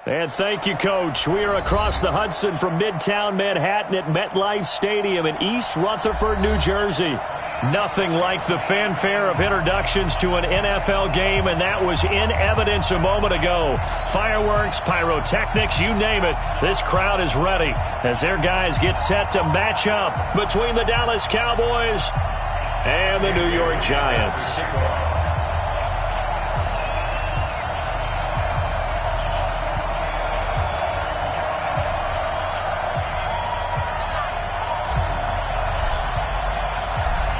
And thank you, Coach. We are across the Hudson from Midtown Manhattan at MetLife Stadium in East Rutherford, New Jersey. Nothing like the fanfare of introductions to an NFL game, and that was in evidence a moment ago. Fireworks, pyrotechnics, you name it. This crowd is ready as their guys get set to match up between the Dallas Cowboys and the New York Giants.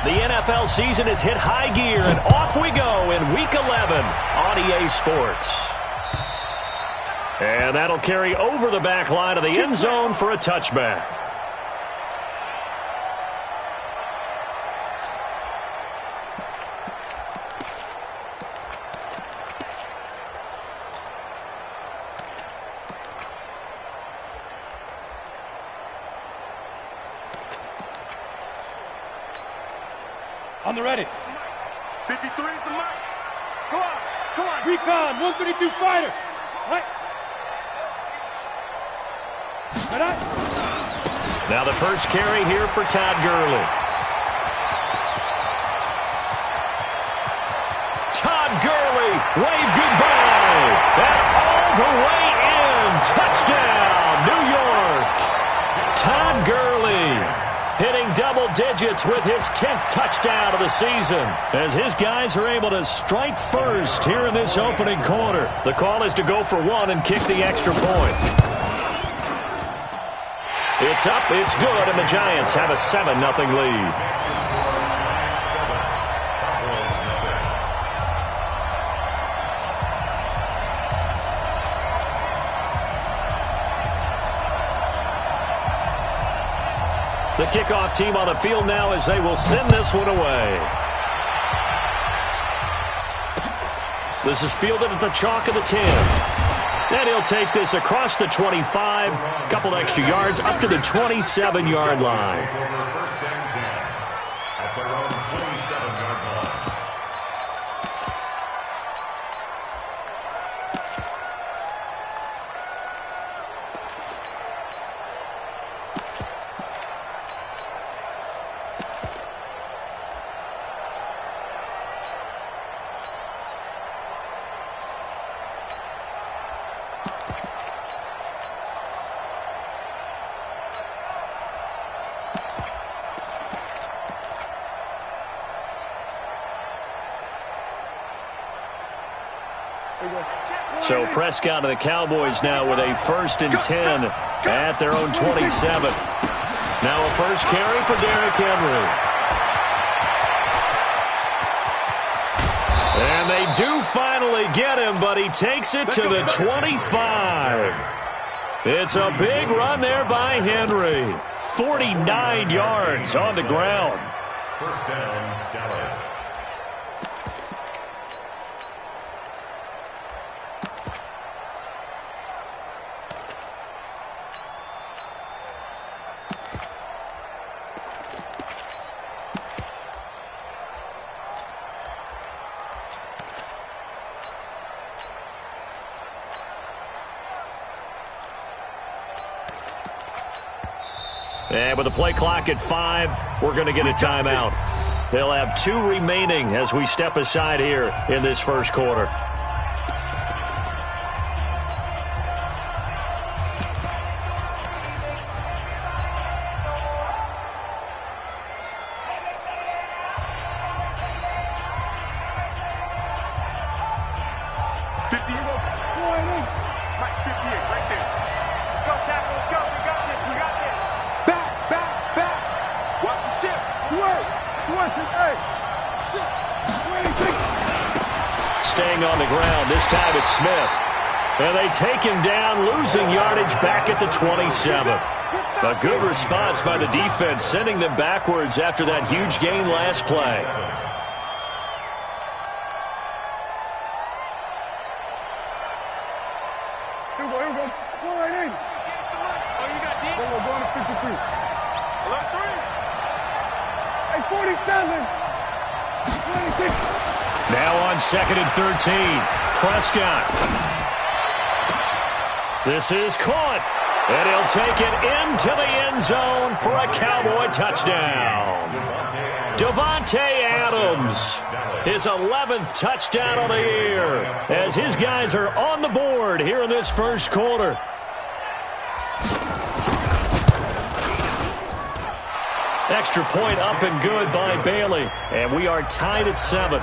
The NFL season has hit high gear, and off we go in Week 11 on EA Sports. And that'll carry over the back line of the end zone for a touchback. On the ready. 53 is the mark. Come on. Recon, 132 fighter. Right. Now the first carry here for Todd Gurley. Todd Gurley, wave goodbye. And all the way in. Touchdown, New York. Todd Gurley hitting double digits with his 10th touchdown of the season as his guys are able to strike first here in this opening quarter. The call is to go for one and kick the extra point. It's up, it's good, and the Giants have a 7-0 lead. The kickoff team on the field now as they will send this one away. This is fielded at the chalk of the 10. And he'll take this across the 25, a couple extra yards up to the 27-yard line. First down 10 at their own 27-yard line. So Prescott and the Cowboys now with a 1st and 10 at their own 27. Now a first carry for Derrick Henry. And they do finally get him, but he takes it to the 25. It's a big run there by Henry. 49 yards on the ground. First down, Dallas. And with the play clock at 5, we're going to get a timeout. They'll have 2 remaining as we step aside here in this first quarter. Staying on the ground, this time it's Smith. And they take him down, losing yardage back at the 27. A good response by the defense, sending them backwards after that huge gain last play. Here we go. Go right in. Oh, you got deep? Go on to 53. Alert 3. Hey, 47. 26. Now on 2nd and 13, Prescott. This is caught, and he'll take it into the end zone for a Cowboy touchdown. Davante Adams, his 11th touchdown of the year, as his guys are on the board here in this first quarter. Extra point up and good by Bailey, and we are tied at 7.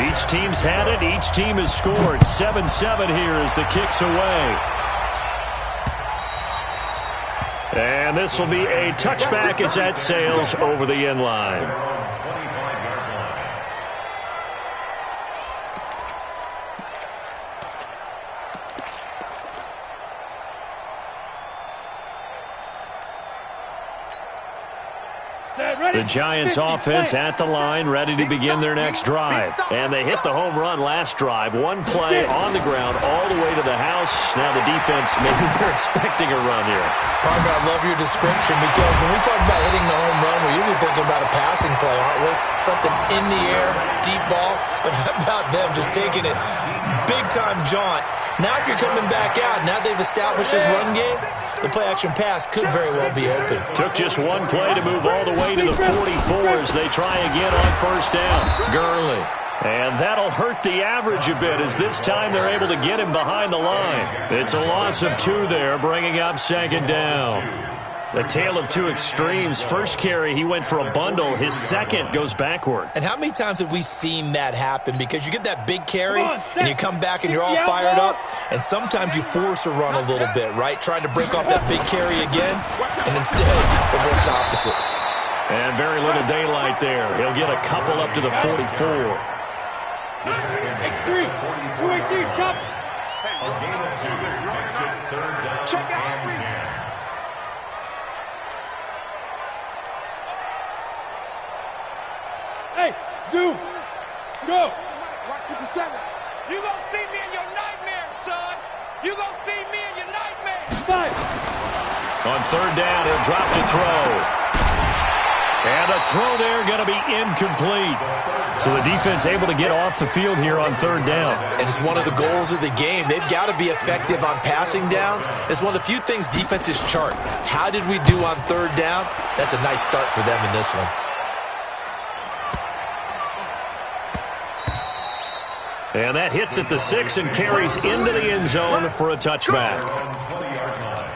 Each team's had it. Each team has scored. 7-7 here as the kick's away. And this will be a touchback as that sails over the end line. The Giants offense at the line, ready to begin their next drive. And they hit the home run last drive. One play on the ground all the way to the house. Now the defense, maybe they're expecting a run here. Partner, I love your description because when we talk about hitting the home run, we're usually thinking about a passing play, aren't we? Something in the air, deep ball. But how about them just taking it big-time jaunt? Now if you're coming back out, now they've established this run game, the play-action pass could very well be open. Took just one play to move all the way to the 44 as they try again on first down. Gurley. And that'll hurt the average a bit as this time they're able to get him behind the line. It's a loss of 2 there, bringing up second down. The tale of two extremes. First carry, he went for a bundle. His second goes backward. And how many times have we seen that happen? Because you get that big carry, and you come back and you're all fired up, and sometimes you force a run a little bit, right? Trying to break off that big carry again, and instead it works opposite. And very little daylight there. He'll get a couple up to the 44. X3, 218, chop. A gain of 2. Makes it 3rd down. Check out. And 10. Hey, zoom. Go. Watch 57. You gonna see me in your nightmares, son. You gonna see me in your nightmares. 5. On third down, he'll drop to throw. And the throw there going to be incomplete. So the defense able to get off the field here on third down. And it's one of the goals of the game. They've got to be effective on passing downs. It's one of the few things defenses chart. How did we do on third down? That's a nice start for them in this one. And that hits at the 6 and carries into the end zone for a touchback. 20-yard line.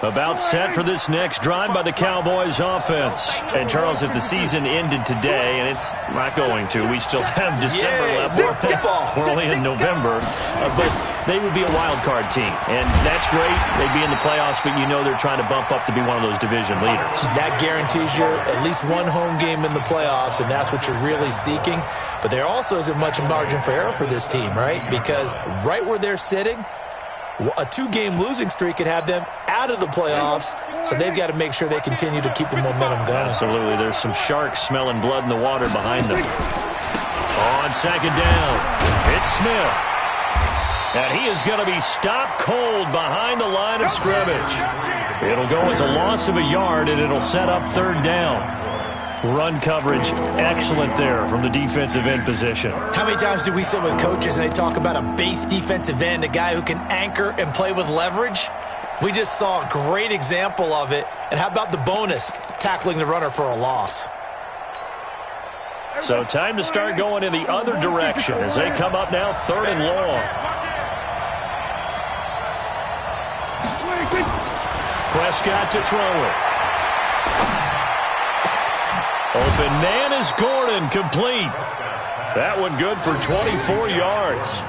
About set for this next drive by the Cowboys offense. And Charles, if the season ended today, and it's not going to, we still have December left. We're only in November. But they would be a wild card team. And that's great. They'd be in the playoffs, but you know they're trying to bump up to be one of those division leaders. That guarantees you at least one home game in the playoffs, and that's what you're really seeking. But there also isn't much margin for error for this team, right? Because right where they're sitting, a 2-game losing streak could have them out of the playoffs, so they've got to make sure they continue to keep the momentum going. Absolutely. There's some sharks smelling blood in the water behind them. On second down, it's Smith. And he is going to be stopped cold behind the line of scrimmage. It'll go as a loss of a yard, and it'll set up third down. Run coverage, excellent there from the defensive end position. How many times do we sit with coaches and they talk about a base defensive end, a guy who can anchor and play with leverage? We just saw a great example of it. And how about the bonus, tackling the runner for a loss? So time to start going in the other direction as they come up now third and long. Prescott to throw it. Open man is Gordon, complete. That one good for 24 yards.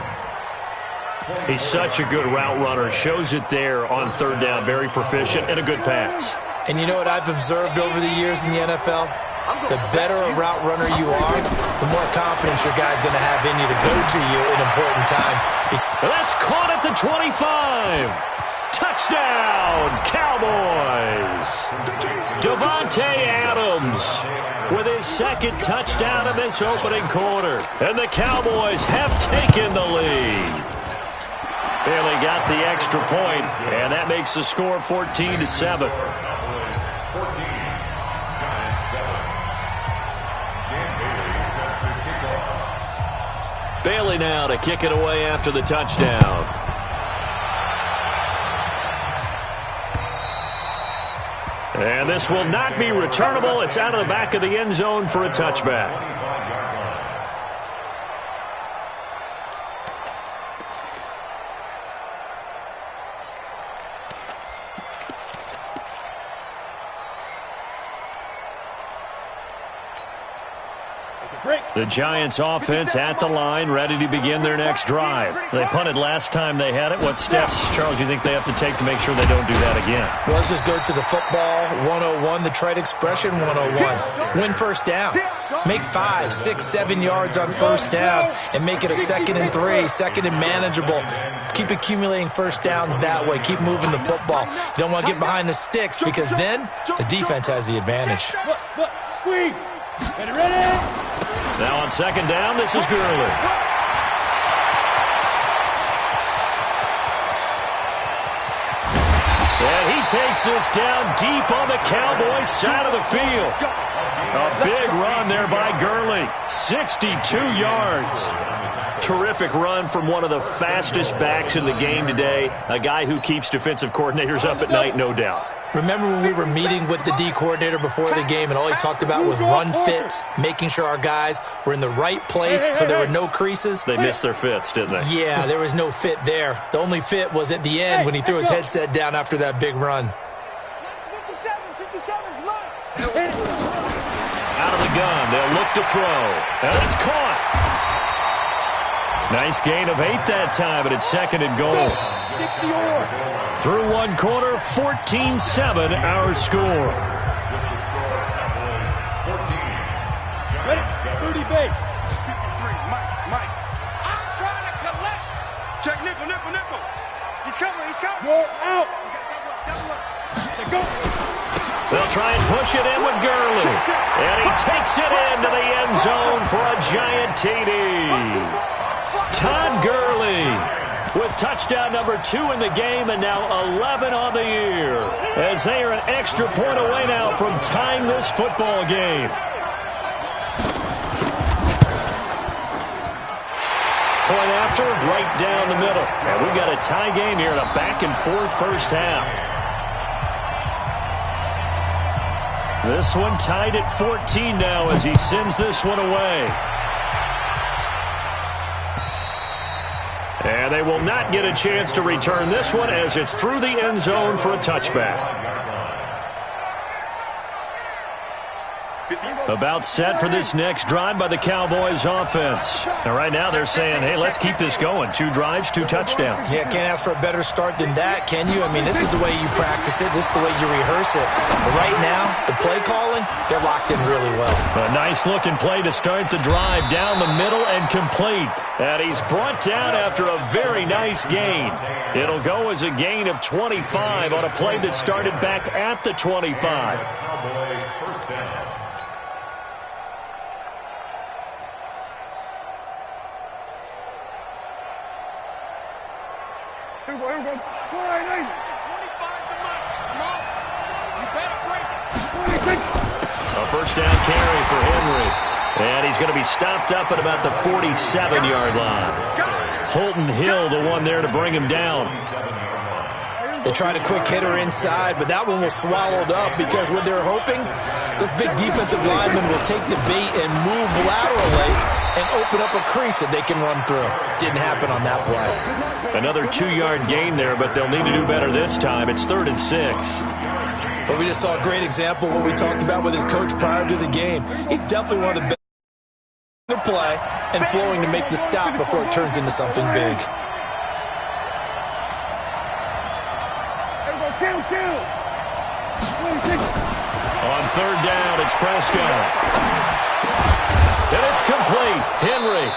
He's such a good route runner. Shows it there on third down. Very proficient and a good pass. And you know what I've observed over the years in the NFL? The better a route runner you are, the more confidence your guy's going to have in you to go to you in important times. That's caught at the 25. Touchdown, Cowboys. Davante Adams with his second touchdown in this opening quarter. And the Cowboys have taken the lead. Bailey got the extra point, and that makes the score 14-7. Bailey now to kick it away after the touchdown. And this will not be returnable. It's out of the back of the end zone for a touchback. The Giants offense at the line, ready to begin their next drive. They punted last time they had it. What steps, Charles, do you think they have to take to make sure they don't do that again? Well, let's just go to the football 101, the trade expression 101. Win first down. Make 5, 6, 7 yards on first down and make it a 2nd and 3, 2nd and manageable. Keep accumulating first downs that way. Keep moving the football. You don't want to get behind the sticks because then the defense has the advantage. Look, squeeze. Ready? Now on 2nd down, this is Gurley. And he takes this down deep on the Cowboys side of the field. A big run there by Gurley. 62 yards. Terrific run from one of the fastest backs in the game today. A guy who keeps defensive coordinators up at night, no doubt. Remember when we were meeting with the D coordinator before the game and all he talked about was run fits, making sure our guys were in the right place so there were no creases? They missed their fits, didn't they? Yeah, there was no fit there. The only fit was at the end when he threw his headset down after that big run. 57's mine. Out of the gun, they'll look to throw. And it's caught. Nice gain of 8 that time, but it's 2nd and goal. Through one quarter, 14-7 our score. Ready? 30 base. 53, Mike. I'm trying to collect. Check nickel. He's coming. Go out. Go. They'll try and push it in with Gurley. And he takes it into the end zone for a giant TD. Todd Gurley with touchdown number 2 in the game and now 11 on the year as they are an extra point away now from tying this football game. Point after, right down the middle. And we've got a tie game here in a back-and-forth first half. This one tied at 14 now as he sends this one away. And they will not get a chance to return this one as it's through the end zone for a touchback. About set for this next drive by the Cowboys offense. And right now they're saying, hey, let's keep this going. 2 drives, 2 touchdowns. Yeah, can't ask for a better start than that, can you? I mean, this is the way you practice it. This is the way you rehearse it. But right now, the play calling, they're locked in really well. A nice-looking play to start the drive down the middle and complete. And he's brought down after a very nice gain. It'll go as a gain of 25 on a play that started back at the 25. First down. Here we go. 25 to Mike. Come on. You better break it. 26. A first down carry for Henry. And he's going to be stopped up at about the 47-yard line. Holton Hill, the one there to bring him down. They tried a quick hitter inside, but that one was swallowed up because what they're hoping, this big defensive lineman will take the bait and move laterally and open up a crease that they can run through. Didn't happen on that play. Another 2-yard gain there, but they'll need to do better this time. It's 3rd and 6. But we just saw a great example of what we talked about with his coach prior to the game. He's definitely one of the best to play and flowing to make the stop before it turns into something big. Kill. 26. On 3rd down, it's Prescott. And it's complete. Henry.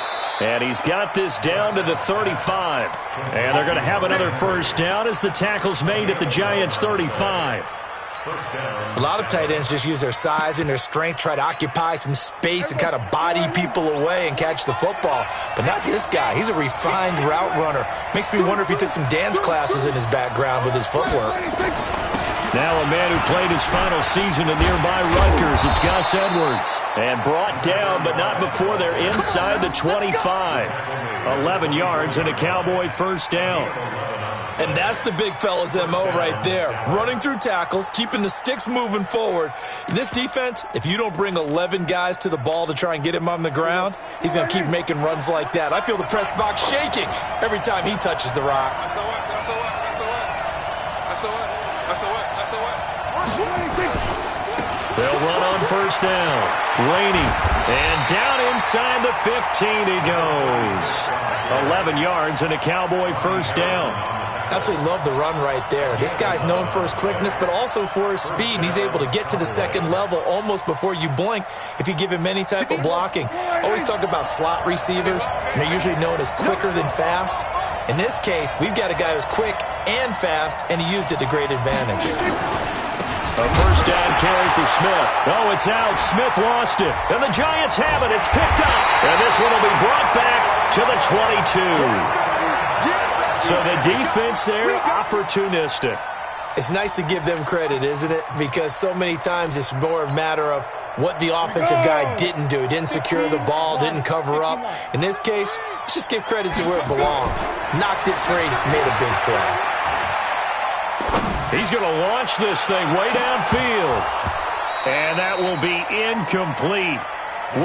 And he's got this down to the 35. And they're going to have another first down as the tackle's made at the Giants' 35. First down. A lot of tight ends just use their size and their strength, try to occupy some space and kind of body people away and catch the football. But not this guy. He's a refined route runner. Makes me wonder if he took some dance classes in his background with his footwork. Now a man who played his final season at nearby Rutgers, it's Gus Edwards. And brought down, but not before they're inside the 25. 11 yards and a Cowboy first down. And that's the big fella's MO right there. Running through tackles, keeping the sticks moving forward. In this defense, if you don't bring 11 guys to the ball to try and get him on the ground, he's going to keep making runs like that. I feel the press box shaking every time he touches the rock. They'll run on first down. Rainey. And down inside the 15 he goes. 11 yards and a Cowboy first down. Absolutely love the run right there. This guy's known for his quickness, but also for his speed. And he's able to get to the second level almost before you blink if you give him any type of blocking. Always talk about slot receivers, and they're usually known as quicker than fast. In this case, we've got a guy who's quick and fast, and he used it to great advantage. A first down carry for Smith. Oh, it's out. Smith lost it. And the Giants have it. It's picked up. And this one will be brought back to the 22. So the defense there, opportunistic. It's nice to give them credit, isn't it? Because so many times it's more a matter of what the offensive guy didn't do. He didn't secure the ball, didn't cover up. In this case, let's just give credit to where it belongs. Knocked it free, made a big play. He's going to launch this thing way downfield. And that will be incomplete.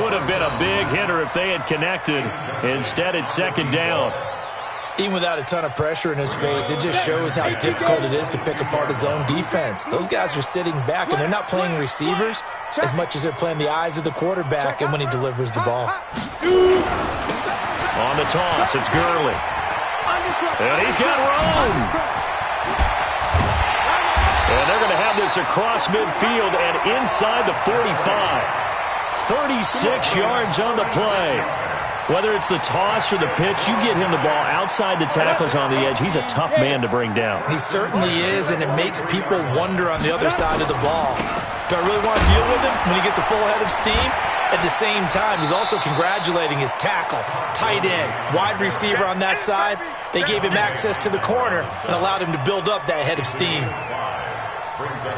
Would have been a big hitter if they had connected. Instead, it's second down. Even without a ton of pressure in his face, it just shows how difficult it is to pick apart his own defense. Those guys are sitting back, and they're not playing receivers as much as they're playing the eyes of the quarterback and when he delivers the ball. On the toss, it's Gurley. And he's got room. And they're going to have this across midfield and inside the 45. 36 yards on the play. Whether it's the toss or the pitch, you get him the ball outside the tackles on the edge. He's a tough man to bring down. He certainly is, and it makes people wonder on the other side of the ball. Do I really want to deal with him when he gets a full head of steam? At the same time, he's also congratulating his tackle, tight end, wide receiver on that side. They gave him access to the corner and allowed him to build up that head of steam.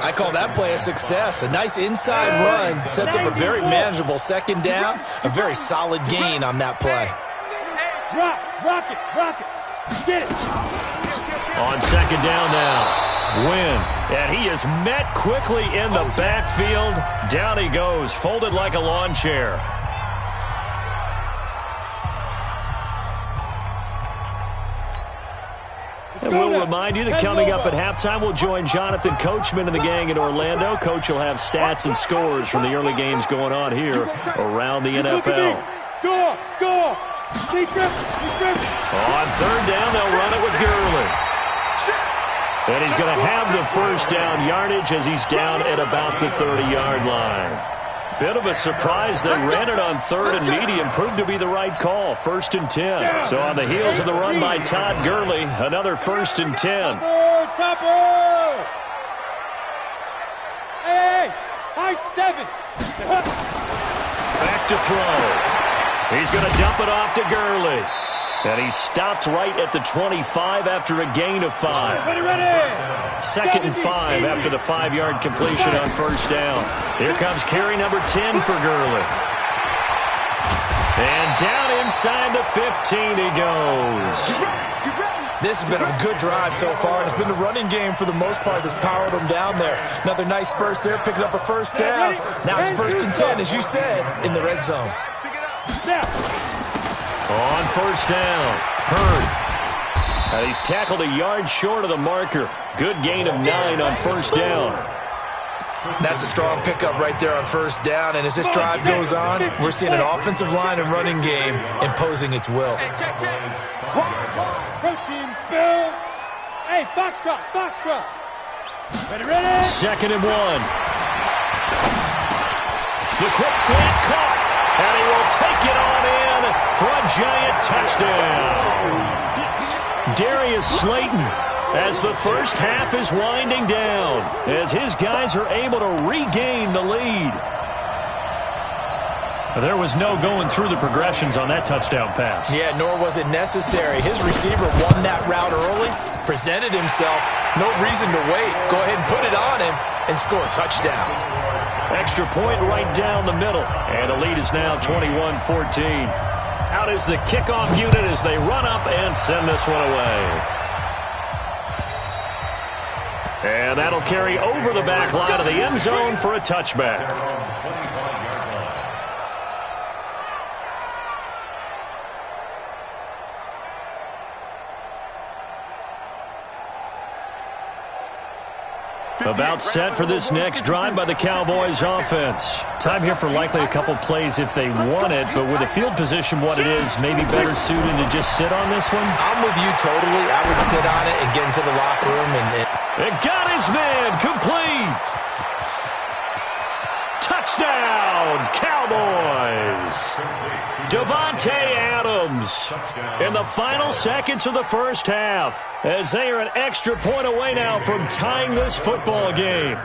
I call that play a success. A nice inside run sets up a very manageable second down, a very solid gain on that play. Rock it. Get it. On second down now, Wynn. And he is met quickly in the backfield. Down he goes, folded like a lawn chair. And we'll remind you that coming up at halftime, we'll join Jonathan Coachman and the gang in Orlando. Coach will have stats and scores from the early games going on here around the NFL. Go! On third down, they'll run it with Gurley. And he's going to have the first down yardage as he's down at about the 30-yard line. Bit of a surprise. They ran it on third and medium. Proved to be the right call. 1st and 10. So on the heels of the run by Todd Gurley, another 1st and 10. Topper! Hey! High 7! Back to throw. He's going to dump it off to Gurley. And he stopped right at the 25 after a gain of 5. Ready! 2nd and 5 after the 5-yard completion on first down. Here comes carry number 10 for Gurley. And down inside the 15 he goes. This has been a good drive so far. It's been the running game for the most part that's powered them down there. Another nice burst there, picking up a first down. Now it's 1st and 10, as you said, in the red zone. On first down, Hurd. He's tackled a yard short of the marker. Good gain of 9 on first down. That's a strong pickup right there on first down. And as this drive goes on, we're seeing an offensive line and running game imposing its will. Protein spill. Hey, Foxtrot. Ready? 2nd and 1. The quick slant caught. And he will take it on in for a giant touchdown. Darius Slayton as the first half is winding down, as his guys are able to regain the lead. There was no going through the progressions on that touchdown pass. Yeah, nor was it necessary. His receiver won that route early, presented himself. No reason to wait. Go ahead and put it on him and score a touchdown. Extra point right down the middle. And the lead is now 21-14. Out is the kickoff unit as they run up and send this one away. And that'll carry over the back line of the end zone for a touchback. About set for this next drive by the Cowboys offense. Time here for likely a couple plays if they want it, but with the field position what it is, maybe better suited to just sit on this one? I'm with you totally. I would sit on it and get into the locker room. It got his man complete. Touchdown, Cowboys. Davante Adams in the final seconds of the first half, as they are an extra point away now from tying this football game.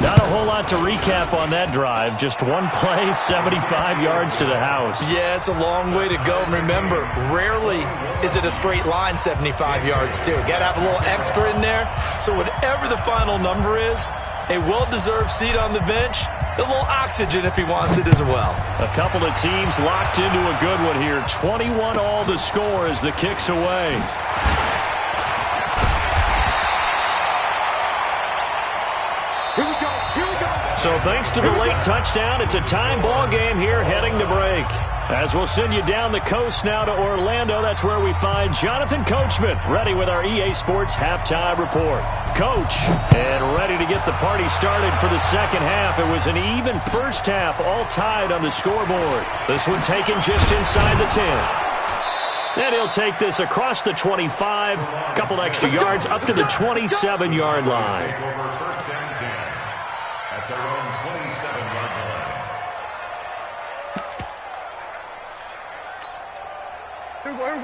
Not a whole lot to recap on that drive. Just one play, 75 yards to the house. Yeah, it's a long way to go. And remember, rarely is it a straight line 75 yards, too. Got to have a little extra in there. So whatever the final number is, a well-deserved seat on the bench, a little oxygen if he wants it as well. A couple of teams locked into a good one here. 21 all to score as the kick's away. Here we go. Here we go. So thanks to the late touchdown, it's a time ball game here heading to break. As we'll send you down the coast now to Orlando, that's where we find Jonathan Coachman, ready with our EA Sports halftime report. Coach, and ready to get the party started for the second half. It was an even first half, all tied on the scoreboard. This one taken just inside the 10. And he'll take this across the 25, a couple extra yards up to the 27-yard line. First and 10 at their own 27-yard line.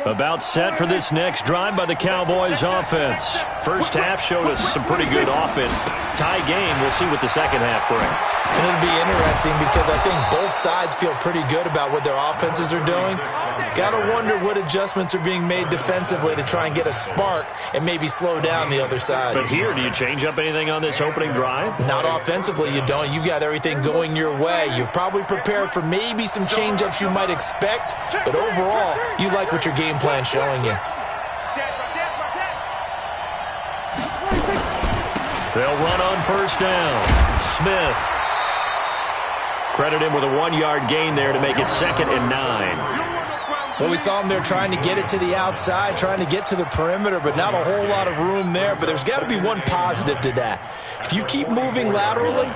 About set for this next drive by the Cowboys offense. First half showed us some pretty good offense. Tie game, we'll see what the second half brings. And it'll be interesting because I think both sides feel pretty good about what their offenses are doing. Got to wonder what adjustments are being made defensively to try and get a spark and maybe slow down the other side. But here, do you change up anything on this opening drive? Not offensively, you don't. You've got everything going your way. You've probably prepared for maybe some change-ups you might expect, but overall, you like what your game plan's showing you. They'll run on first down. Smith. Credit him with a 1-yard gain there to make it 2nd and 9. Well, we saw him there trying to get it to the outside, trying to get to the perimeter, but not a whole lot of room there. But there's got to be one positive to that. If you keep moving laterally,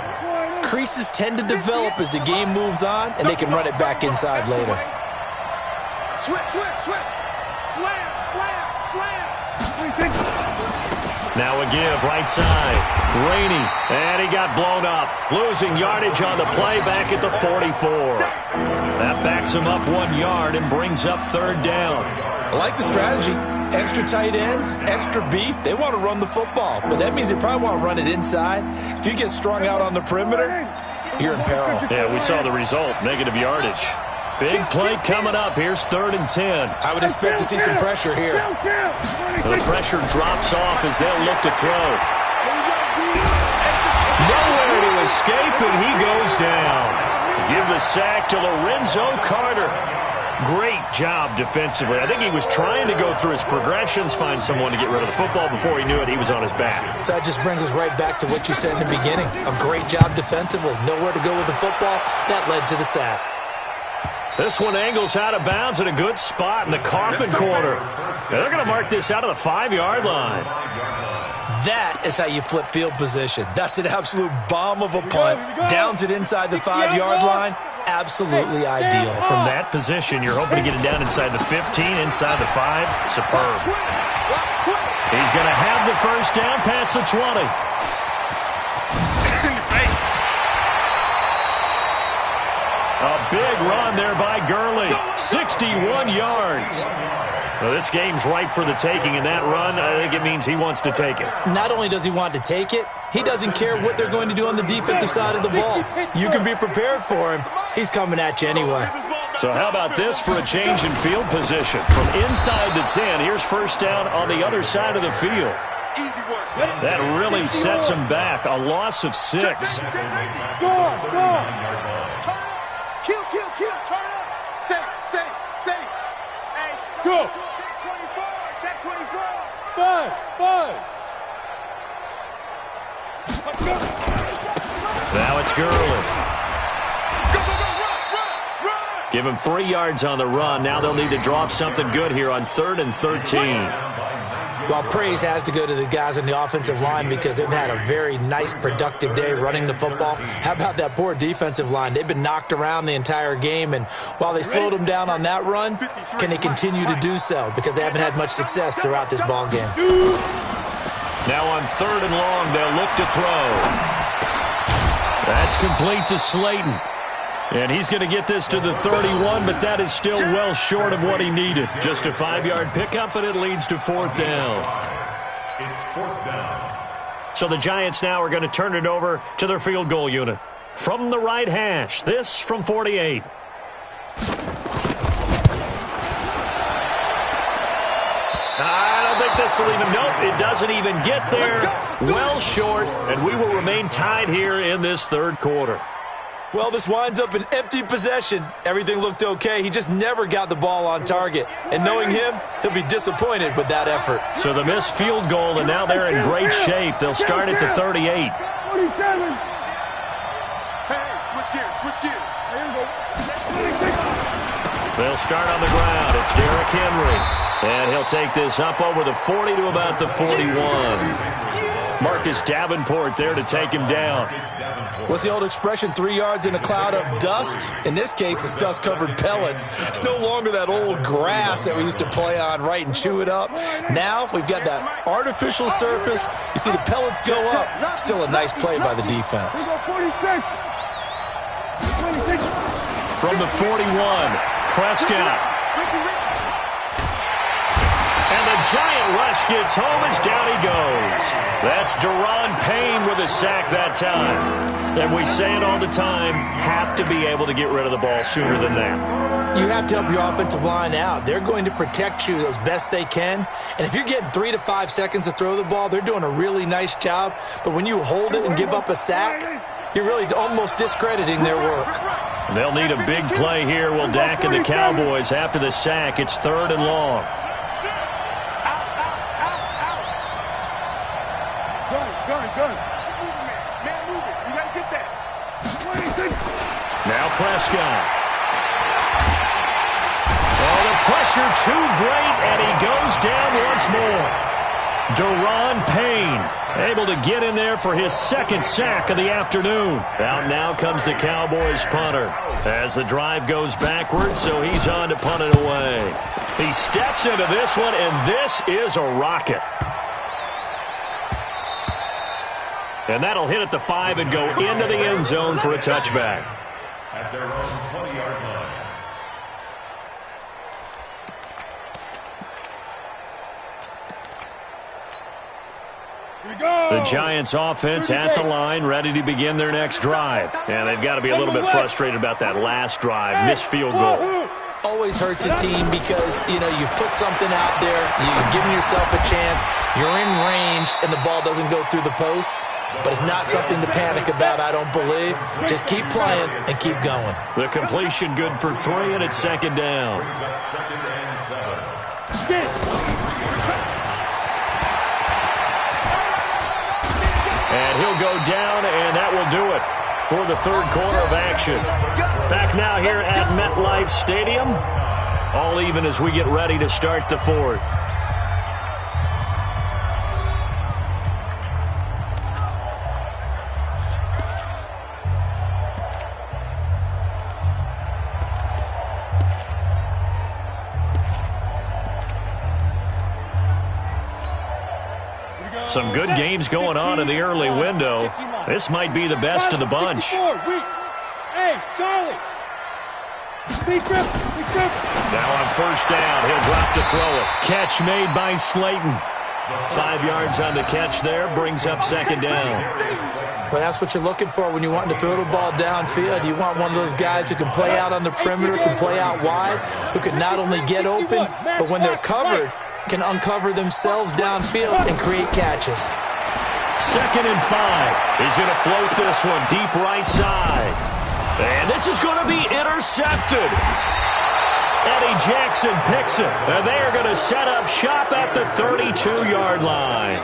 creases tend to develop as the game moves on, and they can run it back inside later. Switch, switch, switch. Slam, slam, slam. Now a give, right side. Rainey, and he got blown up. Losing yardage on the play back at the 44. That backs him up 1 yard and brings up 3rd down. I like the strategy. Extra tight ends, extra beef. They want to run the football, but that means they probably want to run it inside. If you get strung out on the perimeter, you're in peril. Yeah, we saw the result, negative yardage. Big play coming up. Here's 3rd and 10. I would expect to see some pressure here. The pressure drops off as they'll look to throw. Nowhere to escape, and he goes down. Give the sack to Lorenzo Carter. Great job defensively. I think he was trying to go through his progressions, find someone to get rid of the football. Before he knew it, he was on his back. So that just brings us right back to what you said in the beginning. A great job defensively. Nowhere to go with the football. That led to the sack. This one angles out of bounds in a good spot in the coffin corner. They're going to mark this out of the 5-yard line. That is how you flip field position. That's an absolute bomb of a punt. Downs it inside the 5-yard line. Absolutely ideal. From that position, you're hoping to get it down inside the 15, inside the 5. Superb. He's going to have the first down past the 20. A big run there by Gurley. 61 yards. Well, this game's ripe for the taking, and that run, I think it means he wants to take it. Not only does he want to take it, he doesn't care what they're going to do on the defensive side of the ball. You can be prepared for him. He's coming at you anyway. So how about this for a change in field position? From inside the 10, here's first down on the other side of the field. That really sets him back. A loss of 6. Go, go. Kill, turn up. Say. Hey, Go. check 24. Buzz. Now it's Gurley. Go, run. Give him 3 yards on the run. Now they'll need to drop something good here on 3rd and 13. Well, praise has to go to the guys on the offensive line because they've had a very nice, productive day running the football. How about that poor defensive line? They've been knocked around the entire game, and while they slowed them down on that run, can they continue to do so? Because they haven't had much success throughout this ball game. Now on 3rd and long, they'll look to throw. That's complete to Slayton. And he's going to get this to the 31, but that is still well short of what he needed. Just a 5-yard pickup, and it leads to 4th down. It's 4th down. So the Giants now are going to turn it over to their field goal unit. From the right hash, this from 48. I don't think this will even, nope, it doesn't even get there. Well short, and we will remain tied here in this 3rd quarter. Well, this winds up an empty possession. Everything looked okay. He just never got the ball on target. And knowing him, he'll be disappointed with that effort. So the missed field goal, and now they're in great shape. They'll start at the 38. 47. Hey, switch gears. They'll start on the ground. It's Derrick Henry. And he'll take this up over the 40 to about the 41. Marcus Davenport there to take him down. What's the old expression, 3 yards in a cloud of dust? In this case, it's dust-covered pellets. It's no longer that old grass that we used to play on, right, and chew it up. Now we've got that artificial surface. You see the pellets go up. Still a nice play by the defense. 46. From the 41, Prescott. And the giant rush gets home as down he goes. That's Daron Payne with a sack that time. And we say it all the time, have to be able to get rid of the ball sooner than that. You have to help your offensive line out. They're going to protect you as best they can. And if you're getting 3 to 5 seconds to throw the ball, they're doing a really nice job. But when you hold it and give up a sack, you're really almost discrediting their work. They'll need a big play here. Will Dak and the Cowboys after the sack. It's 3rd and long. Gun. Man, move it. You got to get that. 26. Now Prescott. Oh, the pressure too great, and he goes down once more. Daron Payne able to get in there for his 2nd sack of the afternoon. Out now comes the Cowboys punter as the drive goes backwards, so he's on to punt it away. He steps into this one, and this is a rocket. And that'll hit at the 5 and go into the end zone for a touchback. At their own 20-yard line. The Giants offense at the line, ready to begin their next drive. And they've got to be a little bit frustrated about that last drive, missed field goal. Always hurts a team because, you've put something out there, you've given yourself a chance, you're in range, and the ball doesn't go through the post. But it's not something to panic about, I don't believe. Just keep playing and keep going. The completion good for 3, and it's 2nd down. And he'll go down, and that will do it for the 3rd quarter of action. Back now here at MetLife Stadium. All even as we get ready to start the 4th. Some good games going on in the early window. This might be the best of the bunch. Hey, Charlie. Now on first down, he'll drop to throw it. Catch made by Slayton. 5 yards on the catch there, brings up second down. Well, that's what you're looking for when you want to throw the ball downfield. You want one of those guys who can play out on the perimeter, can play out wide, who can not only get open, but when they're covered, can uncover themselves downfield and create catches. 2nd and 5. He's going to float this one deep right side. And this is going to be intercepted. Eddie Jackson picks it. And they are going to set up shop at the 32-yard line.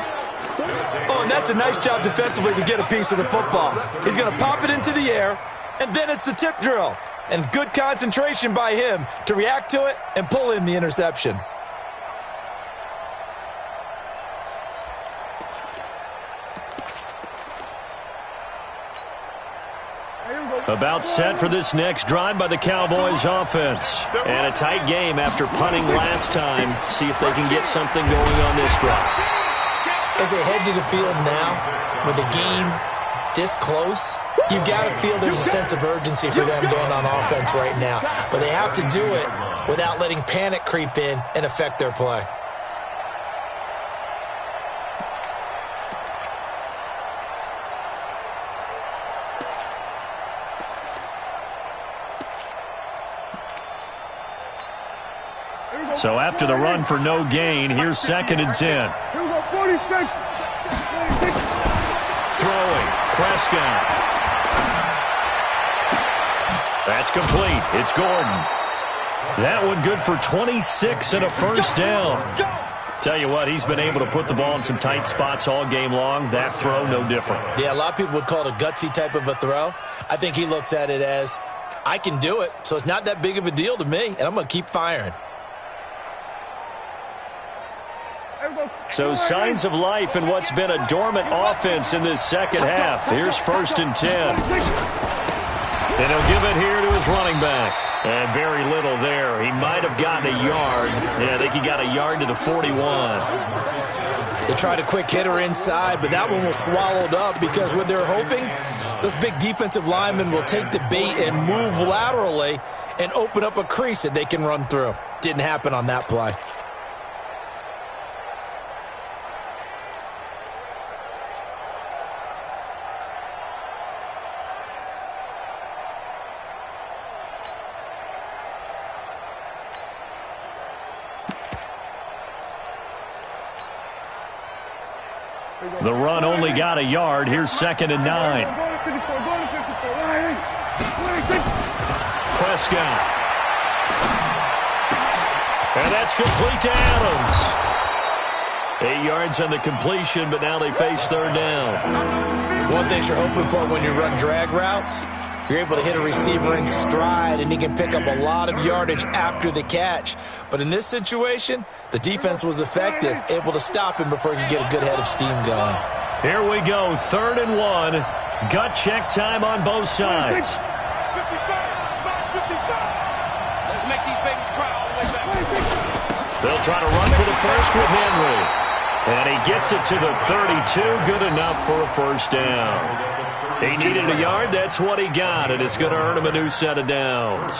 Oh, and that's a nice job defensively to get a piece of the football. He's going to pop it into the air, and then it's the tip drill. And good concentration by him to react to it and pull in the interception. About set for this next drive by the Cowboys offense. And a tight game after punting last time. See if they can get something going on this drive. As they head to the field now, with the game this close, you've got to feel there's a sense of urgency for them going on offense right now. But they have to do it without letting panic creep in and affect their play. So after the run for no gain, here's 2nd and 10. Throwing, Prescott. That's complete. It's Gordon. That one good for 26 and a first down. Tell you what, he's been able to put the ball in some tight spots all game long. That throw, no different. Yeah, a lot of people would call it a gutsy type of a throw. I think he looks at it as, I can do it, so it's not that big of a deal to me, and I'm going to keep firing. So signs of life in what's been a dormant offense in this second half. Here's 1st and 10. And he'll give it here to his running back. And very little there. He might have gotten a yard. Yeah, I think he got a yard to the 41. They tried a quick hitter inside, but that one was swallowed up because what they're hoping, those big defensive linemen will take the bait and move laterally and open up a crease that they can run through. Didn't happen on that play. The run only got a yard. Here's 2nd and 9. Prescott. And that's complete to Adams. 8 yards on the completion, but now they face 3rd down. One thing you're hoping for when you run drag routes, you're able to hit a receiver in stride, and he can pick up a lot of yardage after the catch. But in this situation, the defense was effective, able to stop him before he could get a good head of steam going. Here we go, 3rd and 1. Gut check time on both sides. 55, 55. Let's make these babies cry all the way back. They'll try to run for the first with Henry. And he gets it to the 32, good enough for a first down. He needed a yard, that's what he got, and it's going to earn him a new set of downs.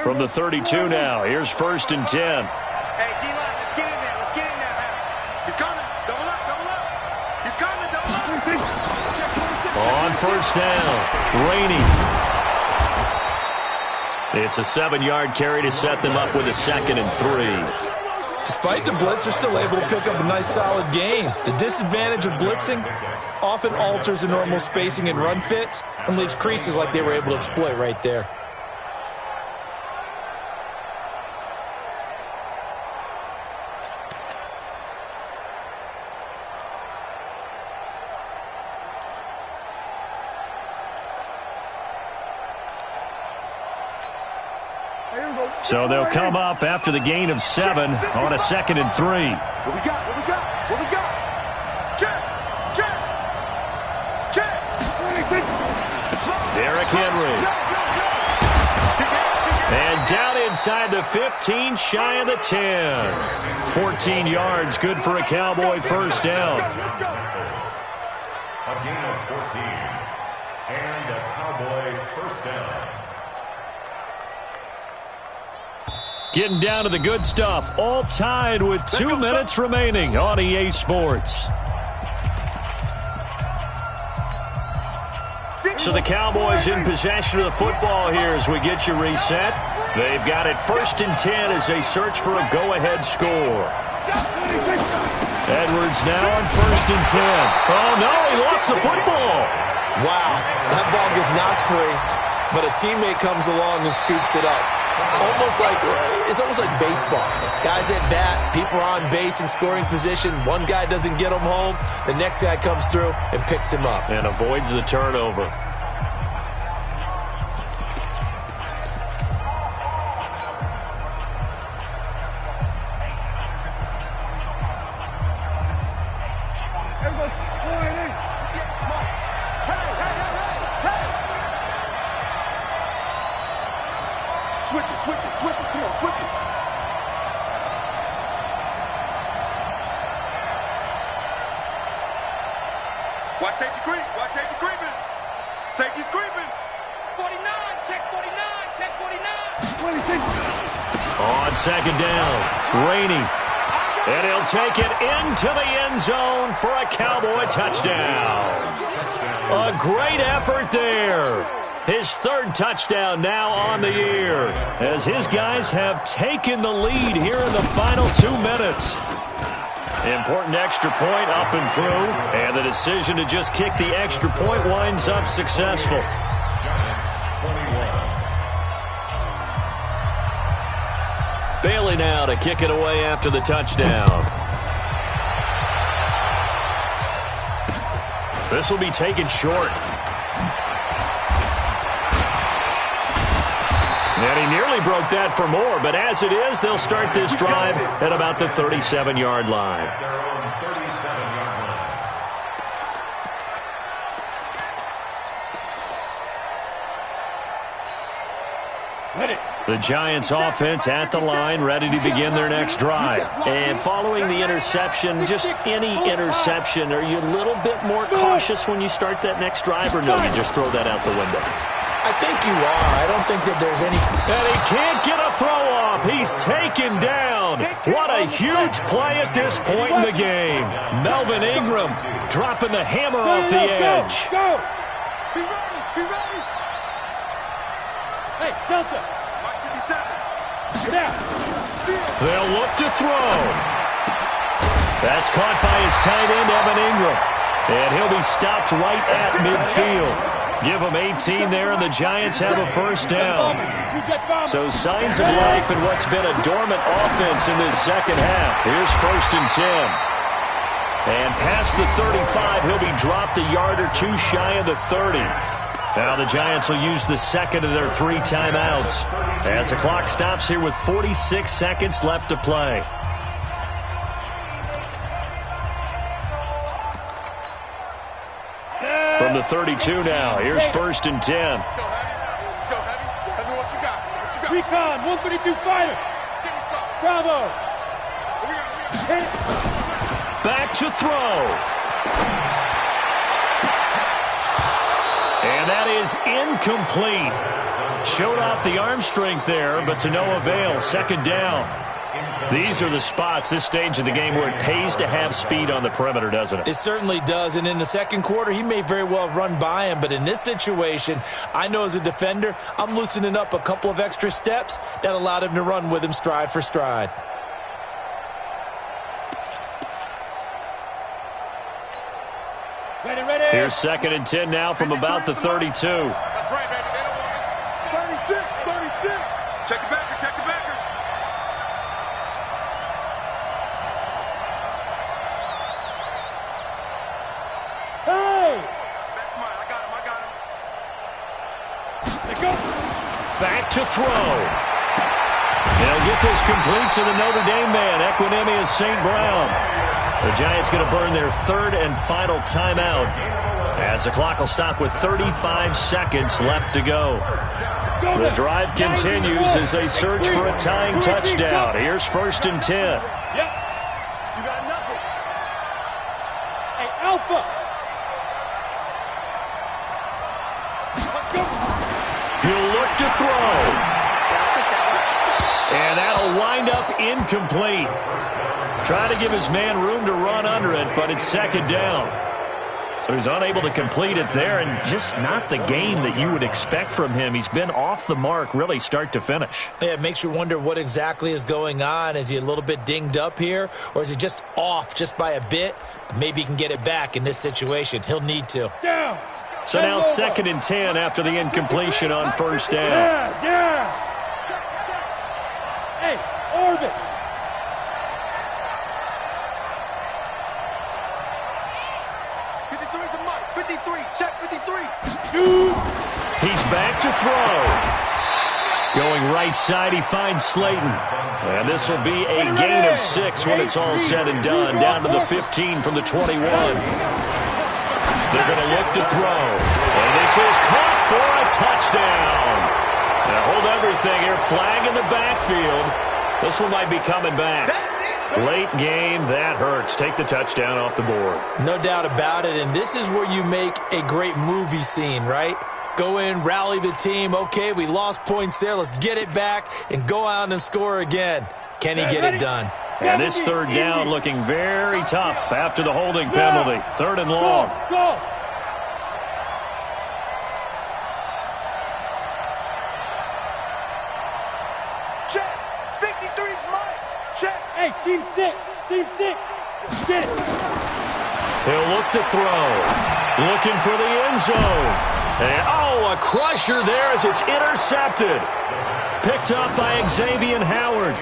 From the 32 now, here's 1st and 10. Hey, D-line, let's get in there. Let's get in there now. He's coming. Double up, double up. He's coming, double up. On first down, Rainey. It's a 7-yard carry to set them up with a 2nd and 3. Despite the blitz, they're still able to pick up a nice solid gain. The disadvantage of blitzing often alters the normal spacing and run fits and leaves creases like they were able to exploit right there. So they'll come up after the gain of 7 on a 2nd and 3. What we got? What we got? What we got? Check! Check! Check! Derrick Henry. And down inside the 15, shy of the 10. 14 yards, good for a Cowboy first down. A gain of 14. And a Cowboy first down. Getting down to the good stuff. All tied with 2 minutes remaining on EA Sports. So the Cowboys in possession of the football here as we get you reset. They've got it 1st and 10 as they search for a go-ahead score. Edwards now on 1st and 10. Oh, no, he lost the football. Wow, that ball gets knocked free, but a teammate comes along and scoops it up. It's almost like baseball. Guys at bat, people are on base in scoring position. One guy doesn't get him home. The next guy comes through and picks him up. And avoids the turnover. Switch it. Come on, switch it. Watch safety creep. Watch safety creeping. Safety's creeping. 49, check 49, check 49. 26. On 2nd down, Rainey. And he'll take it into the end zone for a Cowboy touchdown. A great effort there. His 3rd touchdown now on the year as his guys have taken the lead here in the final 2 minutes. Important extra point up and through, and the decision to just kick the extra point winds up successful. Bailey now to kick it away after the touchdown. This will be taken short. And he nearly broke that for more, but as it is, they'll start this drive at about the 37-yard line. Their own 37-yard line. The Giants offense at the line, ready to begin their next drive. And following the interception, just any interception, are you a little bit more cautious when you start that next drive, or no, you just throw that out the window? I think you are. I don't think that there's any... And he can't get a throw off. He's taken down. What a huge play at this point in the game. Melvin Ingram dropping the hammer off the edge. Go! Be ready! Be ready! Hey, Delta! Mike 57. Get out! They'll look to throw. That's caught by his tight end, Evan Ingram. And he'll be stopped right at midfield. Give them 18 there, and the Giants have a first down. So signs of life in what's been a dormant offense in this second half. Here's 1st and 10. And past the 35, he'll be dropped a yard or 2 shy of the 30. Now the Giants will use the second of their 3 timeouts as the clock stops here with 46 seconds left to play. From the 32 now, here's 1st and 10. Let's go, Heavy. Let's go, Heavy. Heavy, what you got? What you got? Recon, 132 fighter. Give me some. Bravo. We got. Hit it. Back to throw. And that is incomplete. Showed off the arm strength there, but to no avail. 2nd down. These are the spots, this stage of the game, where it pays to have speed on the perimeter, doesn't it? It certainly does, and in the second quarter, he may very well have run by him, but in this situation, I know as a defender, I'm loosening up a couple of extra steps that allowed him to run with him stride for stride. Ready, ready. Here's 2nd and 10 now from about the 32. That's right, baby. They don't want it. 36. Check the backer, check the backer. Hey! That's mine. I got him. Let's go. Back to throw. They'll get this complete to the Notre Dame man, Equinemius St. Brown. The Giants going to burn their 3rd and final timeout As the clock will stop with 35 seconds left to go. The drive continues as they search for a tying touchdown. Here's 1st and 10. Yep. You got nothing. Hey, Alpha. He'll look to throw. And that'll wind up incomplete. Try to give his man room to run under it, but it's 2nd down. So he's unable to complete it there, and just not the game that you would expect from him. He's been off the mark really start to finish. Yeah, it makes you wonder what exactly is going on. Is he a little bit dinged up here, or is he just off just by a bit? Maybe he can get it back in this situation. He'll need to. Down. So now 2nd and 10 after the incompletion on 1st down. Yeah. Hey, orbit. Check 53. Shoot. He's back to throw. Going right side, he finds Slayton. And this will be a gain of 6 when it's all said and done. Down to the 15 from the 21. They're going to look to throw. And this is caught for a touchdown. Now hold everything here. Flag in the backfield. This one might be coming back. Late game, that hurts. Take the touchdown off the board. No doubt about it, and this is where you make a great movie scene, right? Go in, rally the team. Okay, we lost points there. Let's get it back and go out and score again. Can he get it done? And this 3rd down looking very tough after the holding penalty. 3rd and long. Go. Check. 53's mine. Check. Hey, seam 6. Seam 6. Get it. He'll look to throw. Looking for the end zone. And, a crusher there as it's intercepted. Picked up by Xavier Howard.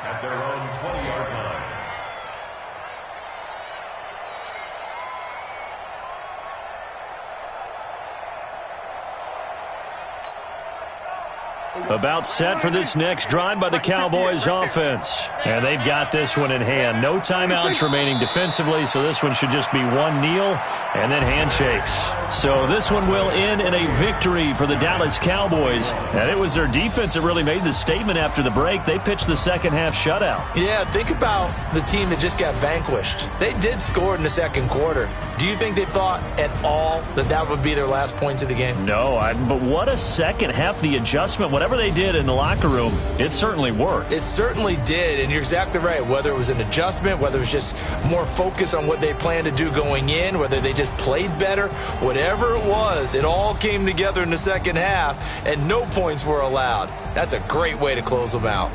At their own 20-yard line. About set for this next drive by the Cowboys offense. And they've got this one in hand. No timeouts remaining defensively, so this one should just be one kneel and then handshakes. So this one will end in a victory for the Dallas Cowboys. And it was their defense that really made the statement after the break. They pitched the second-half shutout. Yeah, think about the team that just got vanquished. They did score in the 2nd quarter. Do you think they thought at all that that would be their last points of the game? No, but what a second half. The adjustment, whatever they did in the locker room, it certainly worked. It certainly did, and you're exactly right. Whether it was an adjustment, whether it was just more focus on what they planned to do going in, whether they just played better, whatever it was, it all came together in the 2nd half, and no points were allowed. That's a great way to close them out.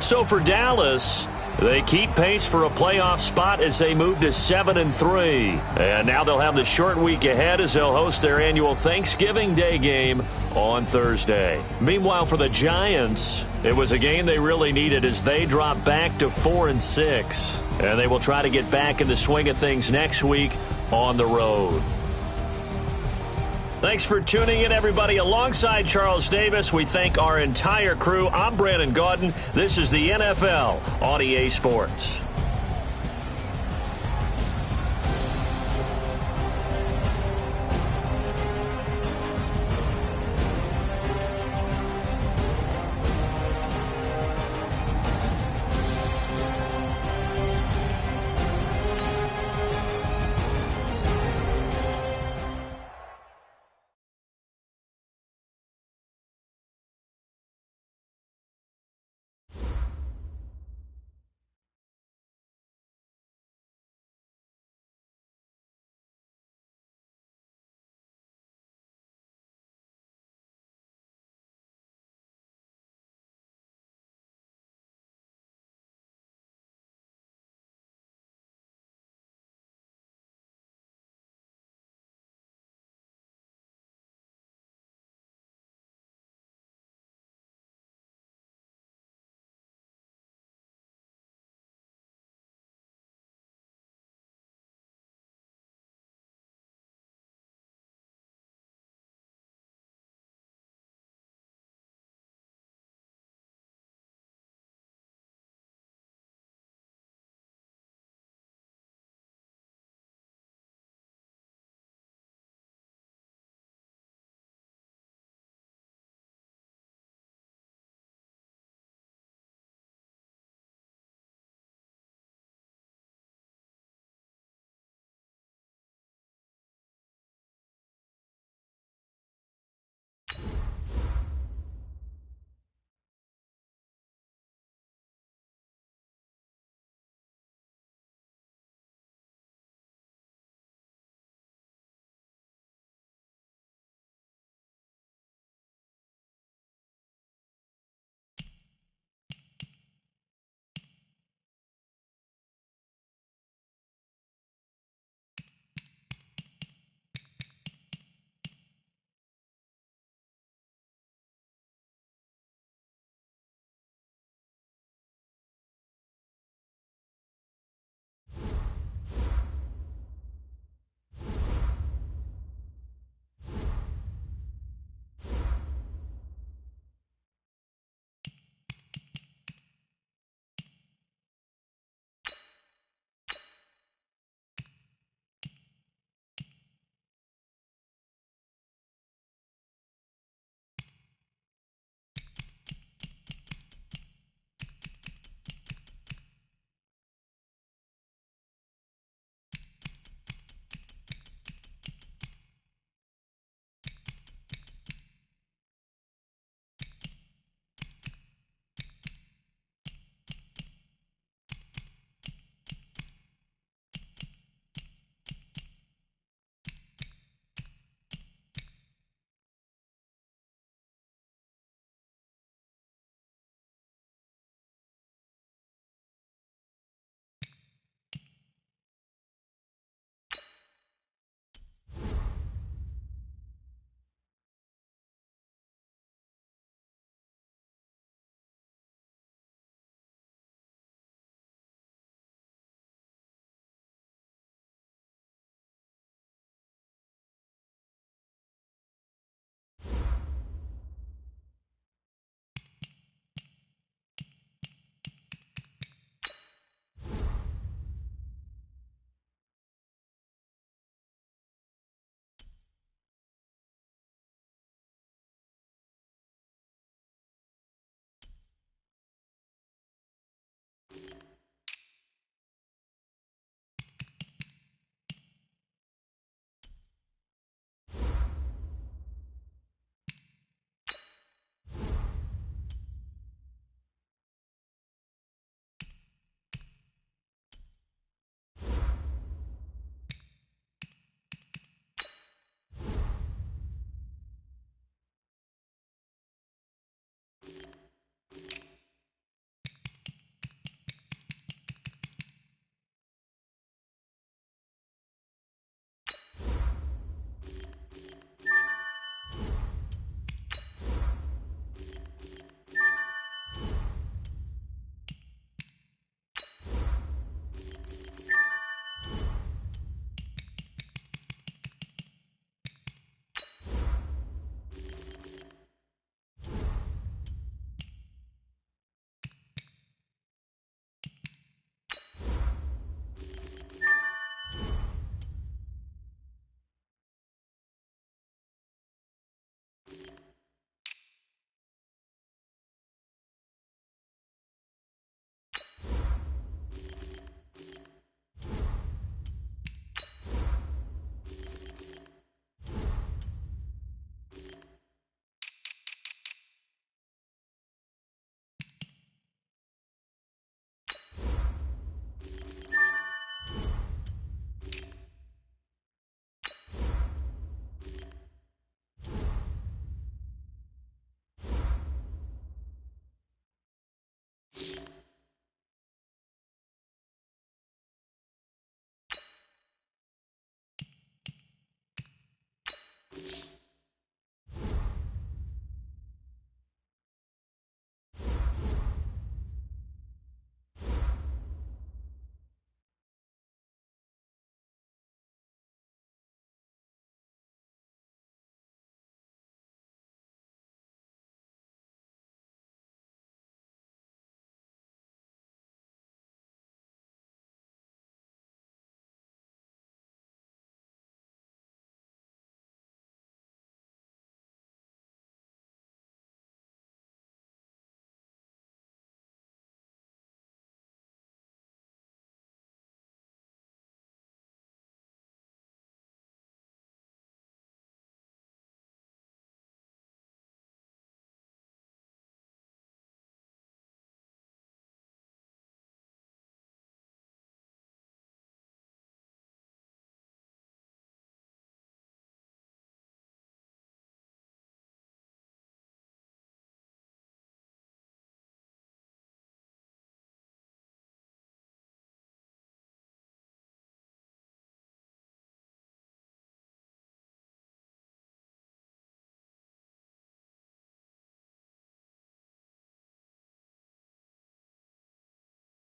So for Dallas, they keep pace for a playoff spot as they move to 7-3. And now they'll have the short week ahead as they'll host their annual Thanksgiving Day game on Thursday. Meanwhile, for the Giants, it was a game they really needed as they drop back to 4-6. And they will try to get back in the swing of things next week on the road. Thanks for tuning in, everybody. Alongside Charles Davis, we thank our entire crew. I'm Brandon Gaudin. This is the NFL on EA Sports.